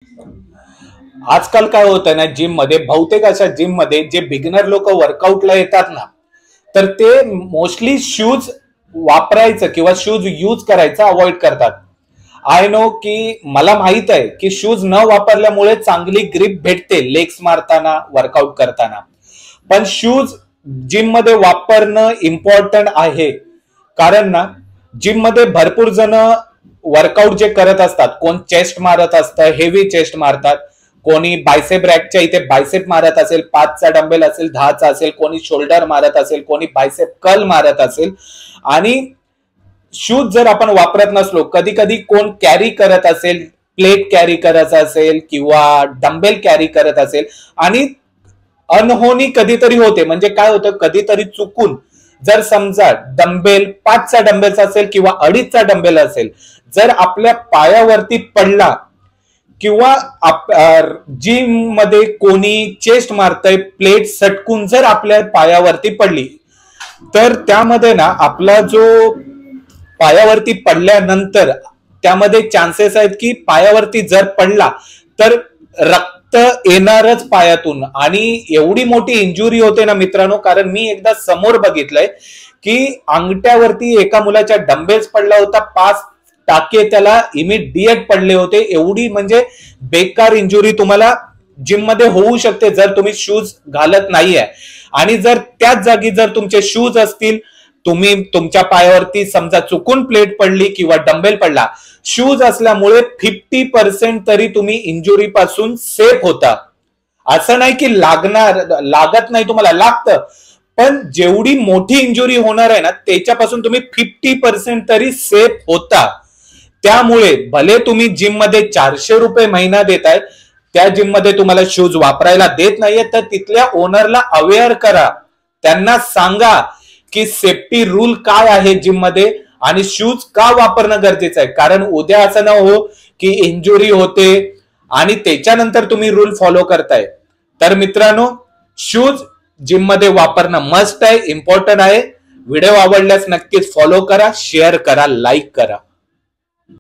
आजकाल काय होतं ना, जिम मध्ये बहुतेक अशा जिम मध्ये जे बिगिनर लोक वर्कआउटला येतात ना, तर ते मोस्टली शूज वापरायचं किंवा शूज यूज करायचं अवॉइड करतात. आय नो की मला माहित आहे की शूज न वापरल्यामुळे चांगली ग्रिप भेटते लेग्स मारताना, वर्कआउट करताना. पण शूज जिम मध्ये वापरणं इम्पॉर्टंट आहे. कारण ना, जिम मध्ये भरपूर जण वर्कआउट जे करत असतात, कोण चेस्ट मारत असतं, हेवी चेस्ट मारतात, कोणी बायसेप रॅकच्या इथे बायसेप मारत असेल, 5चा डंबेल असेल, 10चा असेल, कोणी शोल्डर मारत असेल, कोणी बायसेप कर्ल मारत असेल. आणि शूज जर आपण वापरत नसलो, कधी कधी कोण कॅरी करत असेल, प्लेट कॅरी करत असेल किंवा डंबेल कॅरी करत असेल, आणि अनहोनी कधीतरी होते. म्हणजे काय होतं, कधीतरी चुकून जर समजा डंबेल 5चा डंबेल असेल किंवा 2.5चा डंबेल असेल, जर आपल्या पायावरती पडला किंवा जिम मध्ये कोणी चेस्ट मारतय, प्लेट सटकून जर आपल्या पायावरती पडली, तर त्यामध्ये ना आपला जो पायावरती पडल्यानंतर त्यामध्ये चान्सेस आहेत की पायावरती जर पडला तर रक्त येणारच पायातून, आणि एवढी मोठी इंजुरी होते ना मित्रांनो. कारण मी एकदा समोर बघितलंय की अंगठ्यावरती एका मुलाच्या डंबेल्स पडला होता, 5 टाके त्याला इमिडिएट पडले होते. एवढी म्हणजे बेकार इंजुरी तुम्हाला जिम मध्ये होऊ शकते जर तुम्ही शूज घालत नाहीये. आणि जर त्याच जागी जर तुमचे शूज असतील, तुम्ही तुमच्या पायावरती समजा चुकून प्लेट पडली किंवा डंबेल पडला, शूज असल्यामुळे 50% तरी तुम्ही इंजुरी पासून सेफ होता. असं नाही की लागत नाही, तुम्हाला लागतं, पण जेवढी मोठी इंजुरी होणार आहे ना, त्याच्यापासून तुम्ही 50% तरी सेफ होता. त्यामुळे भले तुम्ही जिम मध्ये 400 रुपये महिना देताय, त्या जिम मध्ये तुम्हाला शूज वापरायला देत नाहीये, तर तिथल्या ओनरला अवेअर करा, त्यांना सांगा की सेफ्टी रूल काय आहे जिम मध्ये आणि शूज का वापरणं गरजेचं आहे. कारण उद्या असं न हो की इंजुरी होते आणि त्याच्यानंतर तुम्ही रूल फॉलो करताय. तर मित्रांनो, शूज जिम मध्ये वापरणं मस्ट आहे, इम्पॉर्टंट आहे. व्हिडिओ आवडल्यास नक्कीच फॉलो करा, शेअर करा, लाईक करा.